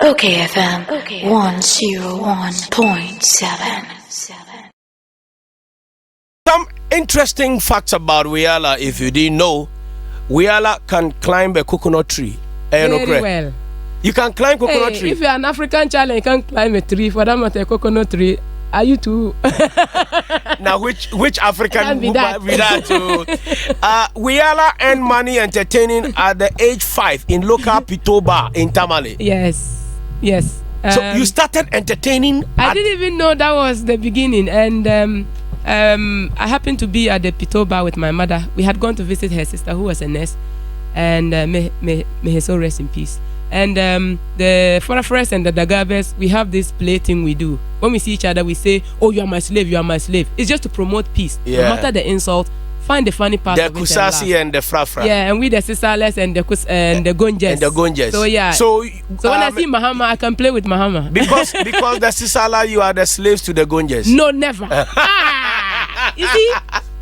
Okay, FM 101.7. Some interesting facts about Wiyaala, if you didn't know. Wiyaala can climb a coconut tree. Very well. You can climb coconut tree. If you're an African child and you can't climb a tree, for that matter, a coconut tree, are you too? Now, which African Be that too? Wiyaala earned money entertaining at the age 5 in local Pito bar in Tamale. Yes. So you started entertaining. I didn't even know that was the beginning, and I happened to be at the Pito bar with my mother. We had gone to visit her sister, who was a nurse, and may her soul rest in peace. And the Forafres and the Dagabes, we have this play thing we do. When we see each other, we say, "Oh, you are my slave, you are my slave." It's just to promote peace. Yeah. No matter the insult, find the funny part The of it. Kusasi and the Frafra. Yeah, and we the Sisales and the Gonjes. And the Gonjes. So yeah. So when I see Mahama, I can play with Mahama. Because the Sisala, you are the slaves to the Gonjes. No, never. You see,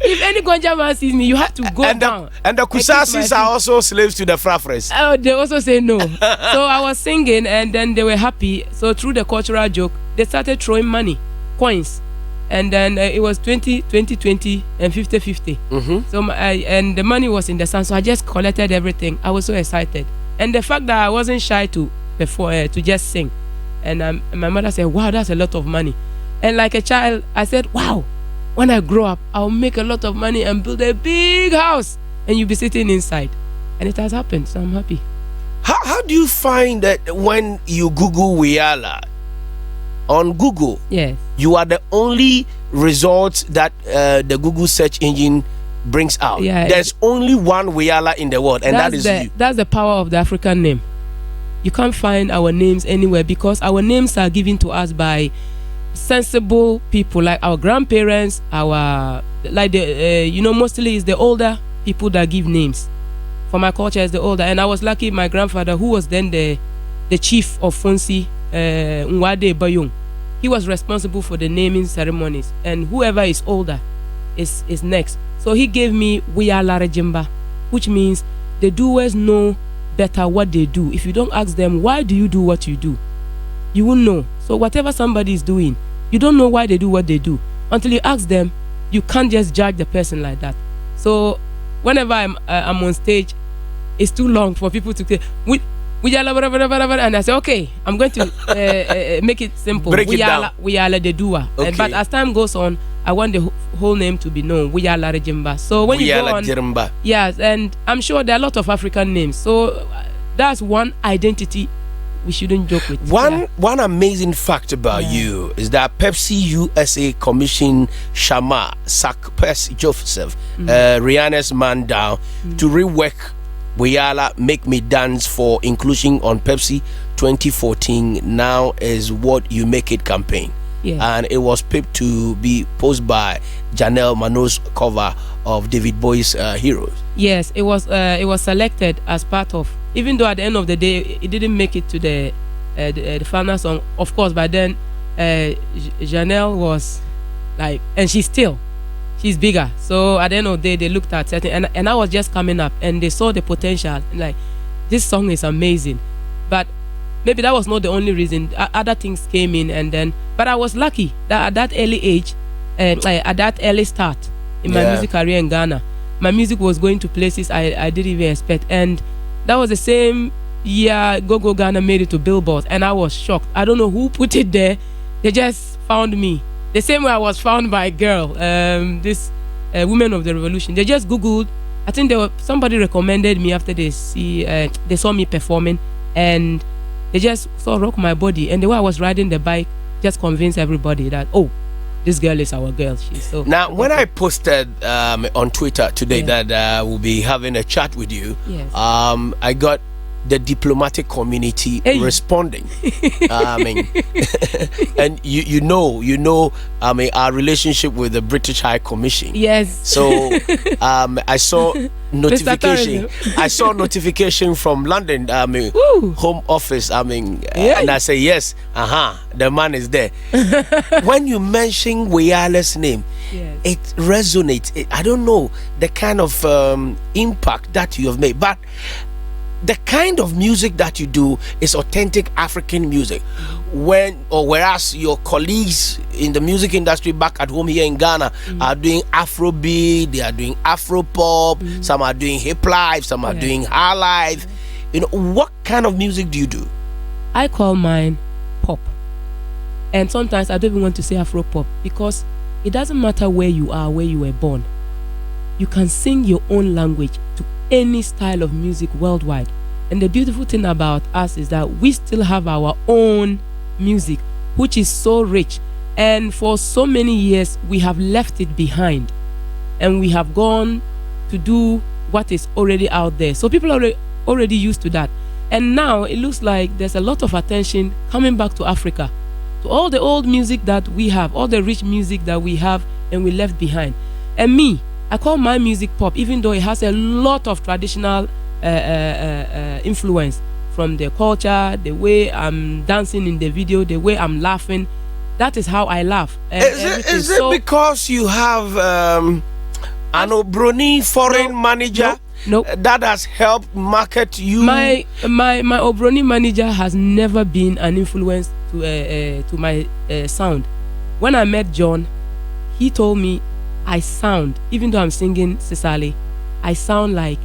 if any Gonja man sees me, you have to go down. And the Kusasis are also slaves to the Frafres. Oh, they also say no. So I was singing, and then they were happy. So through the cultural joke, they started throwing money, coins. And then it was 20, and 50. Mm-hmm. So and the money was in the sun. So I just collected everything. I was so excited. And the fact that I wasn't shy to just sing. And my mother said, "Wow, that's a lot of money." And like a child, I said, "Wow, when I grow up, I'll make a lot of money and build a big house. And you'll be sitting inside." And it has happened. So I'm happy. How do you find that when you Google Wiyaala on Google? Yes. You are the only results that the Google search engine brings out. Yeah, there's only one Wiyaala in the world, and that is you. That's the power of the African name. You can't find our names anywhere because our names are given to us by sensible people like our grandparents, mostly it's the older people that give names. For my culture, it's the older, and I was lucky. My grandfather, who was then the chief of Fonsi, Nwade Bayung, he was responsible for the naming ceremonies, and whoever is older is next. So he gave me Wiyaala Rejimba, which means the doers know better what they do. If you don't ask them, why do you do what you do, you won't know. So whatever somebody is doing, you don't know why they do what they do. Until you ask them, you can't just judge the person like that. So whenever I'm on stage, it's too long for people to say, Wiyaala, and I say, okay, I'm going to make it simple. Break it down. Wiyaala the doer. Okay. But as time goes on, I want the whole name to be known, Wiyaala Rejimba. So when you go on, Jirmba. yes, and I'm sure there are a lot of African names. So that's one identity we shouldn't joke with. One amazing fact about you is that Pepsi USA commissioned Shama Sak Percy Joseph, Rihanna's man down, to rework Wiyaala Make Me Dance for inclusion on Pepsi 2014 Now Is What You Make It campaign. Yeah. And it was picked to be posted by Janelle Mano's cover of David Bowie's Heroes. Yes, it was selected as part of, even though at the end of the day it didn't make it to the final song, of course. By then Janelle was like, and she's bigger, so at the end of the day they looked at certain, and I was just coming up, and they saw the potential, like, this song is amazing. But maybe that was not the only reason. Other things came in, and then, but I was lucky that at that early age, at that early start in my music career in Ghana, my music was going to places I didn't even expect. And that was the same year Go Ghana made it to Billboard, and I was shocked. I don't know who put it there. They just found me the same way I was found by a girl, this Women of the Revolution. They just Googled. I think somebody recommended me after they saw me performing, and they just saw Rock My Body, and the way I was riding the bike just convinced everybody that, oh, this girl is our girl. She's so. Now, when I posted on Twitter today that we'll be having a chat with you, I got the diplomatic community responding. And you know, our relationship with the British High Commission. Yes. So I saw notification. I saw notification from London, Home Office. And I say yes. The man is there. When you mention Wiyaala's name, it resonates. I don't know the kind of impact that you have made, but the kind of music that you do is authentic African music, whereas your colleagues in the music industry back at home here in Ghana are doing Afrobeat, they are doing Afropop, some are doing hip life, some are doing high life. You know, what kind of music do you do? I call mine pop, and sometimes I don't even want to say Afropop, because it doesn't matter where you are, where you were born. You can sing your own language to any style of music worldwide. And the beautiful thing about us is that we still have our own music, which is so rich. And for so many years, we have left it behind. And we have gone to do what is already out there. So people are already used to that. And now it looks like there's a lot of attention coming back to Africa, to all the old music that we have, all the rich music that we have and we left behind. And me, I call my music pop, even though it has a lot of traditional influence from the culture, the way I'm dancing in the video, the way I'm laughing. That is how I laugh. Is it because you have an Obroni foreign manager that has helped market you? My Obroni manager has never been an influence to my sound. When I met John, he told me I sound, even though I'm singing Sisali, I sound like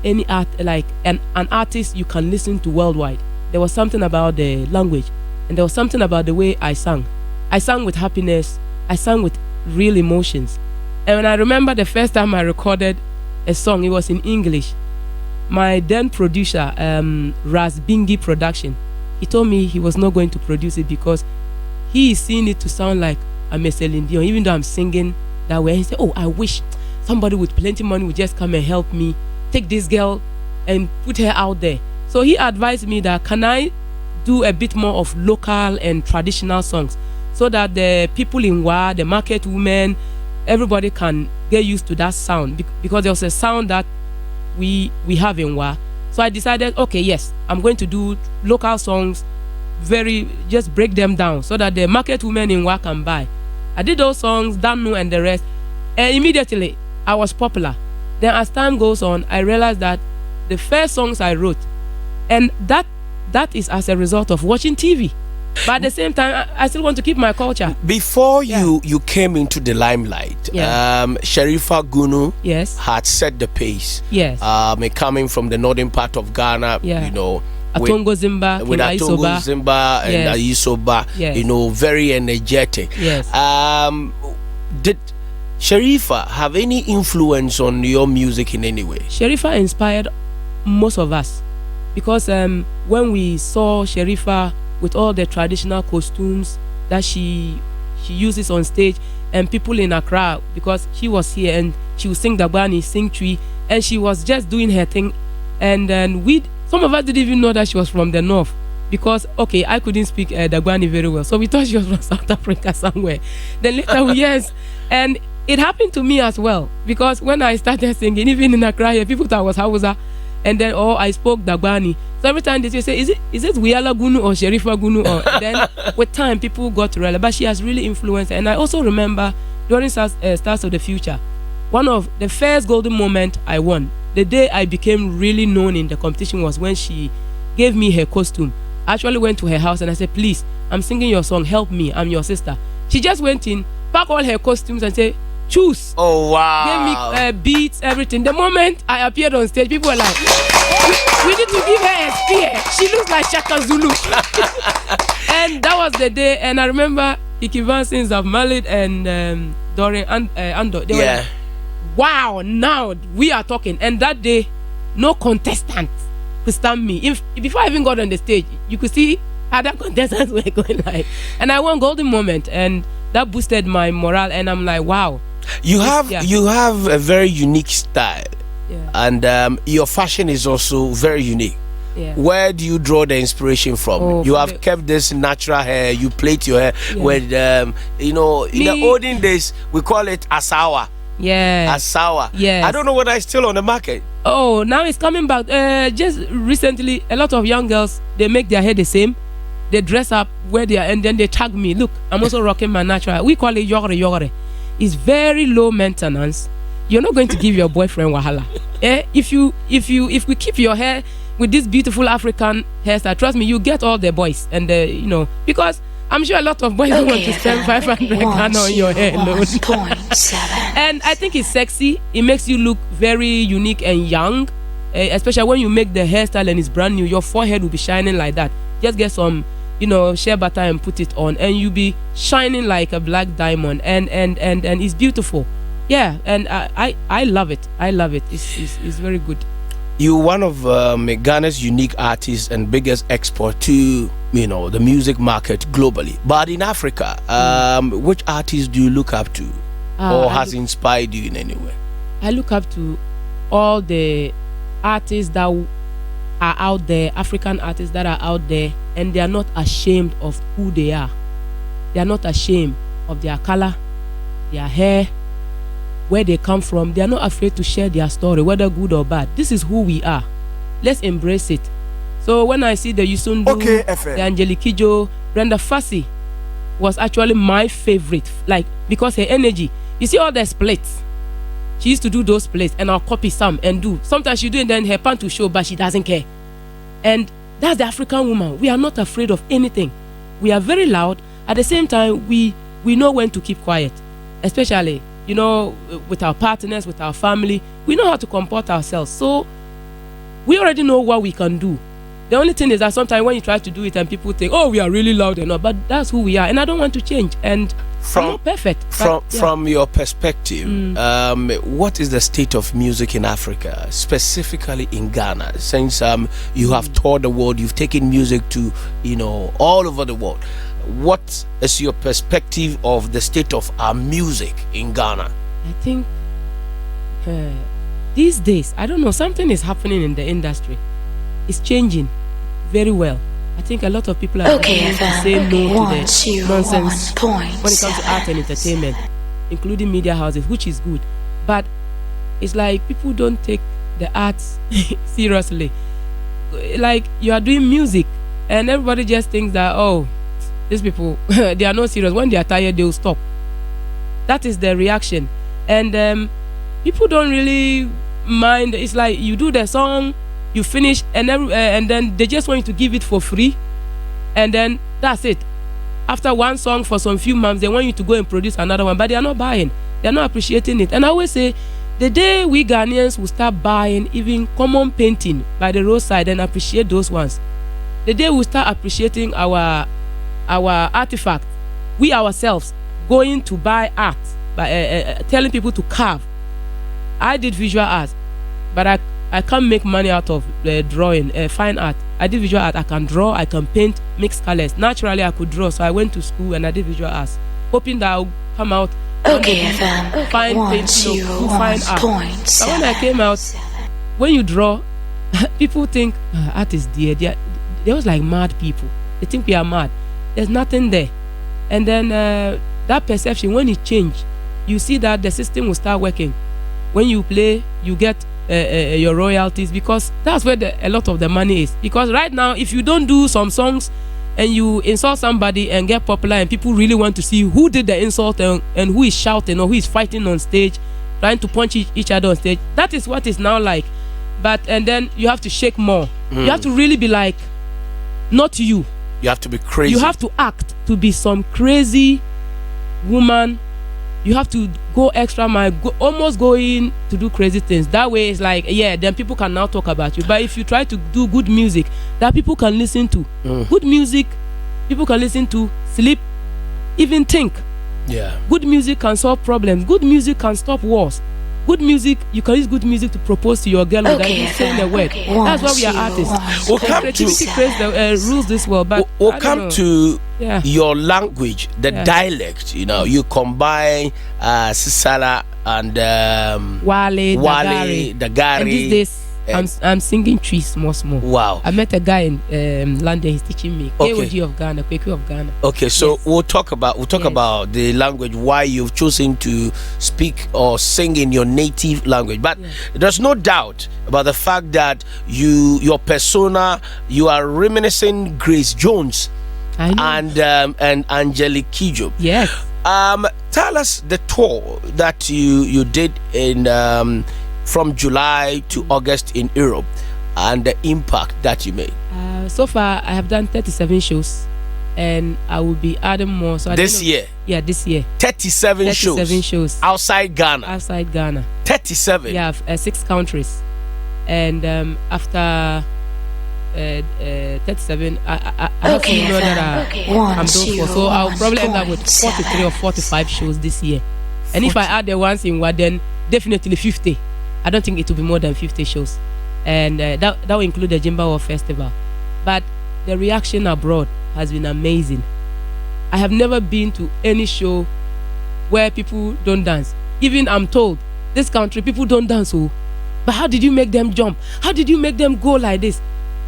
any art, like an artist you can listen to worldwide. There was something about the language, and there was something about the way I sang. I sang with happiness. I sang with real emotions. And when I remember the first time I recorded a song, it was in English. My then producer, Ras Bingi Production, he told me he was not going to produce it because he is seeing it to sound like I'm a Celine Dion, even though I'm singing that way. He said, oh, I wish somebody with plenty money would just come and help me take this girl and put her out there. So he advised me that can I do a bit more of local and traditional songs so that the people in Wa, the market women, everybody can get used to that sound, because there was a sound that we have in Wa. So I decided, okay, yes, I'm going to do local songs, just break them down so that the market women in Wa can buy. I did those songs, Danu and the rest, and immediately I was popular. Then as time goes on, I realized that the first songs I wrote, and that is as a result of watching TV. But at the same time, I still want to keep my culture. You came into the limelight, Sharifa Gunu had set the pace. Yes. Coming from the northern part of Ghana, you know, Atongo Zimba, with Atongo Zimba and Ayisoba, you know, very energetic. Yes. Did Sharifa have any influence on your music in any way? Sharifa inspired most of us, because when we saw Sharifa with all the traditional costumes that she uses on stage, and people in Accra, because she was here and she would sing Dagbani, sing Tree, and she was just doing her thing, and then some of us didn't even know that she was from the north, because I couldn't speak Dagbani very well, so we thought she was from South Africa somewhere. Then later yes, and it happened to me as well, because when I started singing, even in Accra here, people thought I was Hausa, and then I spoke Dagbani. So every time they say, is it Wiyaala Gunu or Sharifa Gunu? Or then with time people got to realize, but she has really influenced her. And I also remember during Stars of the Future, one of the first golden moment I won, the day I became really known in the competition, was when she gave me her costume. I actually went to her house and I said, please, I'm singing your song, help me, I'm your sister. She just went in, packed all her costumes and said, choose. Oh wow. Gave me beats, everything. The moment I appeared on stage, people were like, we need to give her a spear. She looks like Shaka Zulu. And that was the day. And I remember Ikivan since I've married and Dorian and Ando. They were like, wow, now we are talking. And that day, no contestant could stand me. Before I even got on the stage, you could see other contestants were going like, and I won golden moment, and that boosted my morale. And I'm like, wow. You have a very unique style, and your fashion is also very unique. Where do you draw the inspiration from? You have kept this natural hair. You plait your hair with, in the olden days we call it asawa. Asawa. I don't know whether it's still on the market. Oh, now it's coming back. Just recently, a lot of young girls, they make their hair the same. They dress up where they are, and then they tag me. Look, I'm also rocking my natural. We call it yogre. It's very low maintenance. you're not going to give your boyfriend wahala. If we keep your hair with this beautiful African hairstyle, trust me, you get all the boys, and because I'm sure a lot of boys want to spend 500 Ghana on your hair alone. And I think it's sexy. It makes you look very unique and young, especially when you make the hairstyle and it's brand new. Your forehead will be shining like that. Just get some, shea butter and put it on, and you'll be shining like a black diamond. And it's beautiful. Yeah, and I love it. I love it. It's very good. You're one of Ghana's unique artists and biggest export to the music market globally. But in Africa, which artists do you look up to, or has inspired you in any way? I look up to all the artists that are out there, African artists that are out there, and they are not ashamed of who they are. They are not ashamed of their color, their hair, where they come from. They are not afraid to share their story, whether good or bad. This is who we are. Let's embrace it. So when I see the Yusundu, the Angelique Kidjo, Brenda Fassie was actually my favorite, because her energy. You see all the splits. She used to do those splits, and I'll copy some and do. Sometimes she do, and then her pant will show, but she doesn't care. And that's the African woman. We are not afraid of anything. We are very loud. At the same time, we know when to keep quiet, especially with our partners, with our family. We know how to comport ourselves. So we already know what we can do. The only thing is that sometimes when you try to do it and people think, oh, we are really loud and all, but that's who we are. And I don't want to change. And I'm not perfect. From your perspective, what is the state of music in Africa, specifically in Ghana? Since you have toured the world, you've taken music to, all over the world. What is your perspective of the state of our music in Ghana? I think these days, I don't know, something is happening in the industry. It's changing very well. I think a lot of people are beginning to say no to the nonsense when it comes to art and entertainment, including media houses, which is good. But it's like people don't take the arts seriously. Like you are doing music, and everybody just thinks that, oh, these people, they are not serious. When they are tired, they will stop. That is the reaction. And people don't really mind. It's like you do the song, you finish, and then they just want you to give it for free. And then that's it. After one song for some few months, they want you to go and produce another one. But they are not buying. They are not appreciating it. And I always say, the day we Ghanaians will start buying even common painting by the roadside and appreciate those ones, the day we start appreciating our artifact, we ourselves going to buy art, by telling people to carve. I did visual art, but I can't make money out of drawing, fine art. I did visual art. I can draw, I can paint, mix colors. Naturally, I could draw, so I went to school and I did visual arts, hoping that I'll come out fine paint, fine art. But when I came out, when you draw, people think art is dear. They was like mad people. They think we are mad. There's nothing there. And then that perception, when it changed, you see that the system will start working. When you play, you get your royalties, because that's where a lot of the money is. Because right now, if you don't do some songs and you insult somebody and get popular, and people really want to see who did the insult and who is shouting or who is fighting on stage, trying to punch each other on stage, that is what it's now like. And then you have to shake more. You have to really be like, not you. You have to be crazy. You have to act to be some crazy woman. You have to go extra mile, almost going to do crazy things. That way it's like, then people can now talk about you. But if you try to do good music that people can listen to, good music people can listen to, sleep, even think. Yeah. Good music can solve problems. Good music can stop wars. Good music, you can use good music to propose to your girl without saying a word. That's why we are artists. Creativity rules this world. But we'll come to your language, the dialect. You combine Sisala and Wale, Dagari. And these days, I'm singing trees small. Wow. I met a guy in London. He's teaching me KOG of Ghana, Kweku of Ghana. Okay, so we'll talk about the language, why you've chosen to speak or sing in your native language. But there's no doubt about the fact that your persona, you are reminiscing Grace Jones and Angelique Kidjo. Yes. tell us the tour that you did in from July to August in Europe and the impact that you made. So far, I have done 37 shows, and I will be adding more. So this year? Yeah, this year. 37 shows? 37 shows. Outside Ghana? Outside Ghana. 37? Yeah, 6 countries. And after 37, I have to know that I'm done for. So I'll probably end up with 43 or 45 shows this year. And if I add the ones in what, then definitely 50. I don't think it will be more than 50 shows. And that will include the Jimba War Festival. But the reaction abroad has been amazing. I have never been to any show where people don't dance. Even I'm told, this country, people don't dance. Oh, but how did you make them jump? How did you make them go like this?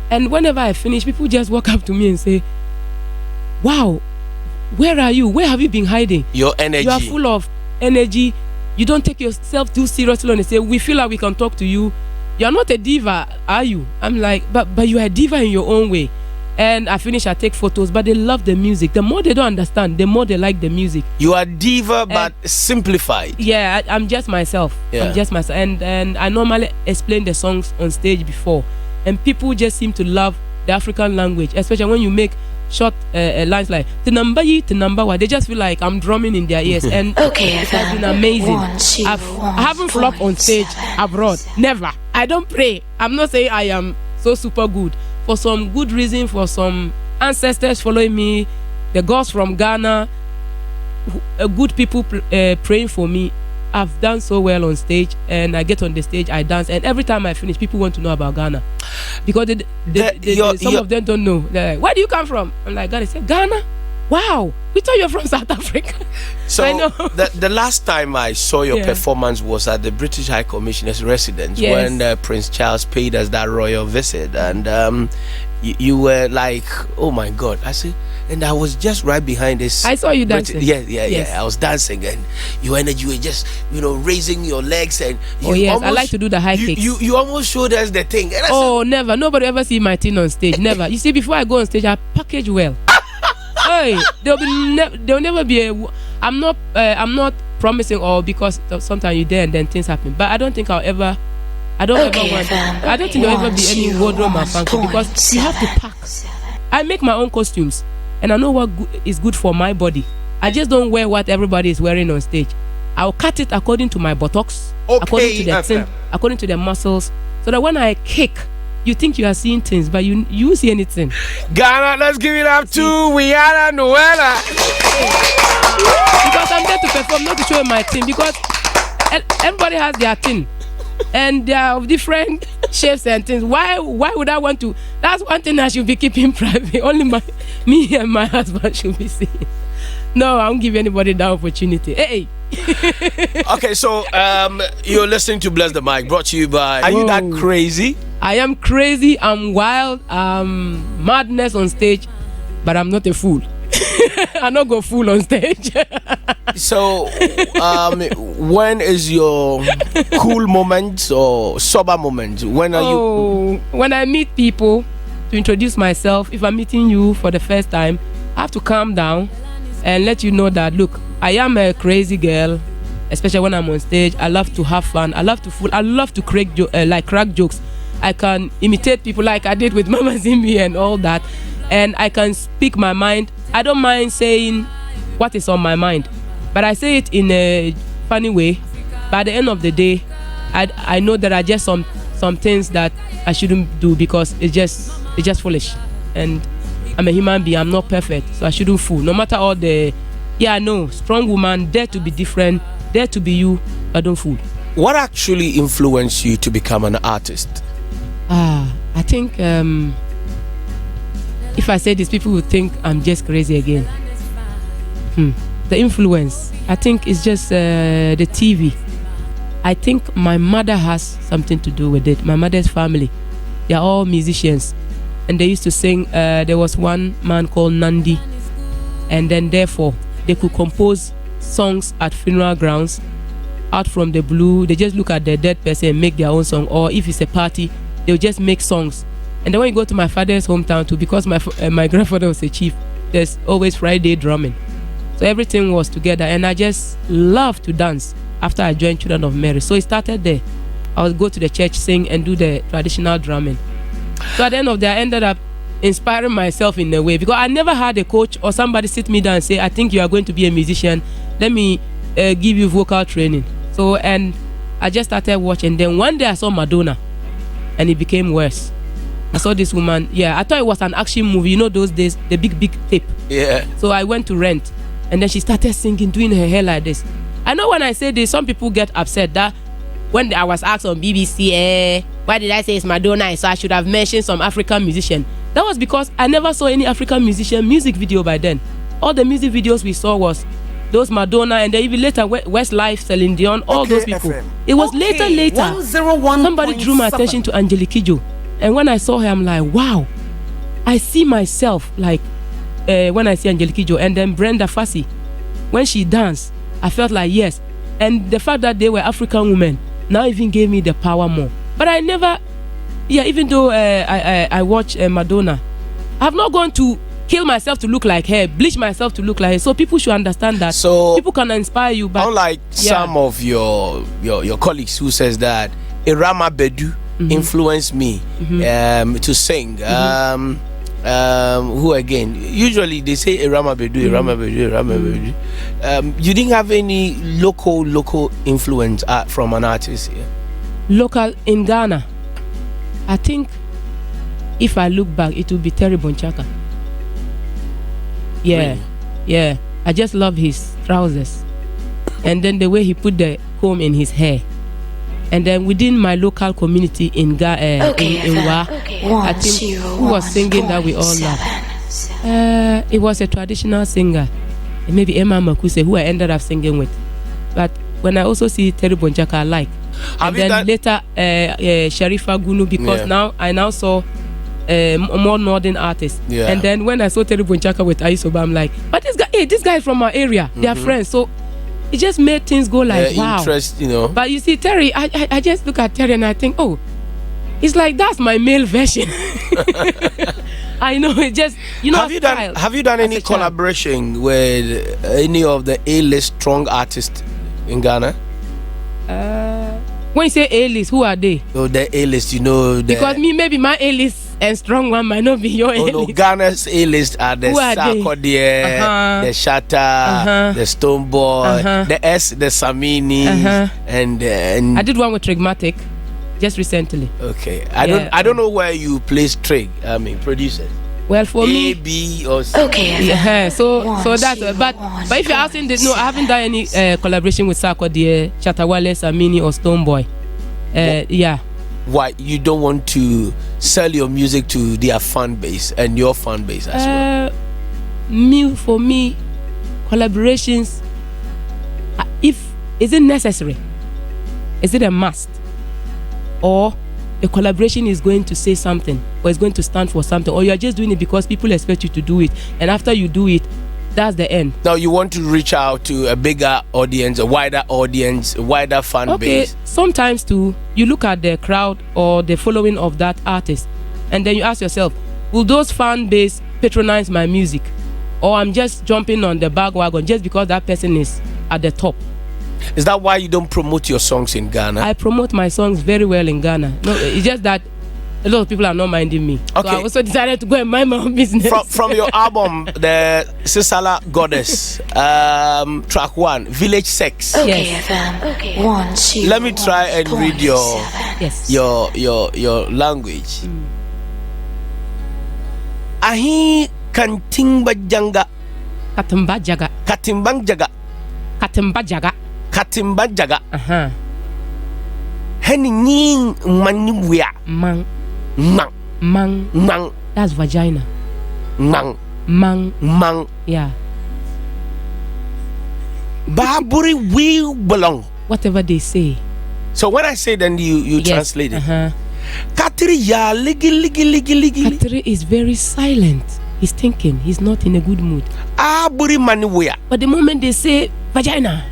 And whenever I finish, people just walk up to me and say, wow, where are you? Where have you been hiding? Your energy. You are full of energy. You don't take yourself too seriously. And they say, we feel like we can talk to you. You're not a diva, are you? I'm like, but you are a diva in your own way. And I finish, I take photos, but they love the music. The more they don't understand, the more they like the music. You are diva, but simplified. Yeah, I'm just myself. Yeah. I'm just myself. And I normally explain the songs on stage before. And people just seem to love the African language, especially when you make short lines like "Tinamba yi, tinamba wa." They just feel like I'm drumming in their ears, and it has been amazing. I haven't flopped on stage abroad, never. I don't pray. I'm not saying I am so super good. For some good reason, for some ancestors following me, the gods from Ghana, good people praying for me. I've done so well on stage, and I get on the stage, I dance, and every time I finish, people want to know about Ghana, because some of them don't know. They're like, where do you come from? I'm like, Ghana. They say, Ghana? Wow, we thought you're from South Africa. So I know. the last time I saw your performance was at the British High Commissioner's residence, when Prince Charles paid us that royal visit, and you were like, oh my God. I said, and I was just right behind this. I saw you dancing. Yeah. I was dancing, and your energy were just, raising your legs, and I like to do the high kicks. You almost showed us the thing. Never. Nobody ever see my thing on stage. Never. You see, before I go on stage, I package well. Hey, there'll never be a. I'm not promising, or because sometimes you're there and then things happen. But I don't think I don't think there'll ever be any wardrobe malfunction, because you have to pack. I make my own costumes, and I know what is good for my body. I just don't wear what everybody is wearing on stage. I'll cut it according to my buttocks, according to the tin, according to the muscles, so that when I kick, you think you are seeing things, but you see anything. Ghana, let's give it up to Wiyaala Noella. Because I'm there to perform, not to show my thing, because everybody has their thing, and they are of different shapes and things. Why would I want to? That's one thing I should be keeping private. Only me and my husband should be seeing. No, I won't give anybody that opportunity. Hey. Okay, so you're listening to Bless the Mic, brought to you by. Are you that crazy? I am crazy. I'm wild. I'm madness on stage, but I'm not a fool. I not go fool on stage. So, when is your cool moment or sober moment? When are you? When I meet people to introduce myself. If I'm meeting you for the first time, I have to calm down and let you know that, look, I am a crazy girl, especially when I'm on stage. I love to have fun. I love to fool. I love to crack jokes. I can imitate people like I did with Mama Zimbi and all that, and I can speak my mind. I don't mind saying what is on my mind, but I say it in a funny way. By the end of the day, I know there are just some things that I shouldn't do, because it's just foolish, and I'm a human being. I'm not perfect, so I shouldn't fool. No matter all the, I know, strong woman, dare to be different, dare to be you, but don't fool. What actually influenced you to become an artist? I think if I say this, people will think I'm just crazy again. The influence, I think, is just the TV. I think my mother has something to do with it. My mother's family, they are all musicians, and they used to sing. There was one man called Nandi, and then therefore they could compose songs at funeral grounds, out from the blue. They just look at the dead person and make their own song, or if it's a party, they'll just make songs. And then when you go to my father's hometown too, because my grandfather was a chief, there's always Friday drumming. So everything was together, and I just loved to dance after I joined Children of Mary. So it started there. I would go to the church, sing, and do the traditional drumming. So at the end of the day, I ended up inspiring myself in a way, because I never had a coach or somebody sit me down and say, I think you are going to be a musician. Let me give you vocal training. So, and I just started watching. Then one day I saw Madonna, and it became worse. I saw this woman. Yeah, I thought it was an action movie. You know those days, the big tape. Yeah. So I went to rent, and then she started singing, doing her hair like this. I know when I say this, some people get upset that when I was asked on BBC, why did I say it's Madonna? So I should have mentioned some African musician. That was because I never saw any African musician music video by then. All the music videos we saw was those Madonna, and then even later Westlife, Celine Dion, all those people. FM. It was later. Somebody drew my attention to Angelique Kidjo. And when I saw her, I'm like, wow. I see myself like when I see Angelique Kidjo, and then Brenda Fassie. When she danced, I felt like, yes. And the fact that they were African women now even gave me the power more. But I never, even though I watch Madonna, I've not gone to kill myself to look like her, bleach myself to look like her. So people should understand that. So people can inspire you. But unlike some of your colleagues who says that Irama Bedu influenced me to sing. Who again? Usually they say Irama Bedu, Irama Bedu. You didn't have any local influence from an artist here? Local in Ghana, I think if I look back, it would be Terry Bonchaka. Yeah, really? Yeah. I just love his trousers, and then the way he put the comb in his hair. And then within my local community in Wa, I think who was singing that we all love. It was a traditional singer, maybe Emma Makuse, who I ended up singing with. But when I also see Terry Bonchaka, I like. And then later Sharifa Gunu, because now I saw more northern artists. Yeah. And then when I saw Terry Bonchaka with Aisoba, I'm like, but this guy is from our area. They are friends. So it just made things go like, wow. Interest, you know. But you see, Terry, I just look at Terry and I think, oh, it's like that's my male version. I know, it just, you know. Have you done any collaboration with any of the A-list strong artists in Ghana? When you say A-list, who are they? Oh, the A-list, you know. Because maybe my A-list and strong one might not be your A-list. No, Ghana's A-list are the Sarkodie, the Shatta, the Stoneboy, the S, the Samini, and I did one with Trigmatic just recently. Okay, I don't know where you place Trig. I mean, producers. Well, for me, A, B, or C. Okay. Yeah. So that's but if you're asking this, no, I haven't done any collaboration with Sarkodie, Chatawale, Samini, or Stoneboy. Yeah. Why you don't want to sell your music to their fan base and your fan base as well? For me, collaborations, is it necessary? Is it a must? Or a collaboration is going to say something, or is going to stand for something, or you're just doing it because people expect you to do it, and after you do it, that's the end. Now you want to reach out to a bigger audience, a wider audience, a wider fan base. Sometimes too, you look at the crowd or the following of that artist, and then you ask yourself, will those fan base patronize my music, or I'm just jumping on the bandwagon just because that person is at the top? Is that why you don't promote your songs in Ghana? I promote my songs very well in Ghana. No, it's just that a lot of people are not minding me. Okay. So I also decided to go and mind my own business. From your album, the Sisala Goddess, track 1, Village Sex. Okay, yes. Okay. 1, 2, let me try and read your language. Ahi kantimba janga. Katimba jaga. Katimbang jaga. Katimba jaga. Katimba jaga. Henny ning maniwia. Mang. That's vagina. Mang. Yeah. Baburi will belong. Whatever they say. So when I say, then you translate it. Katri ya ligi. Katri is very silent. He's thinking. He's not in a good mood. Buri maniwia. But the moment they say vagina,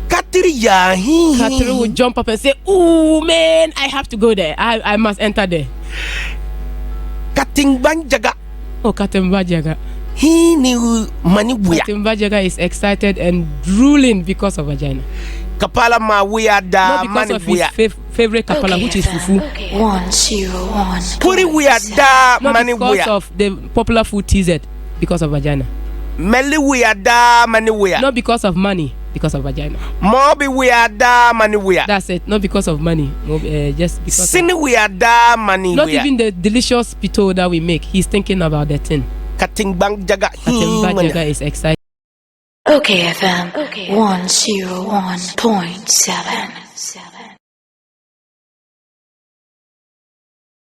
Katri would jump up and say, "Ooh, man, I have to go there. I must enter there." Katimban jaga. Oh, Katimba jaga. He knew money wea. Katimbajaga is excited and drooling because of vagina. Kapala ma wea da not because money of his favorite kapala, which is fufu. 101. Puri wea da Not money because wea. of the popular food TZ, because of vagina. Meli wea da money wea. Not because of money, because of vagina. Mobi wea da money wea. That's it. Not because of money, just because. Sini wea da money Not wea. even the delicious pito that we make. He's thinking about the thing. Katimbajaga Katimbajaga is excited. Okay, FM 101.7.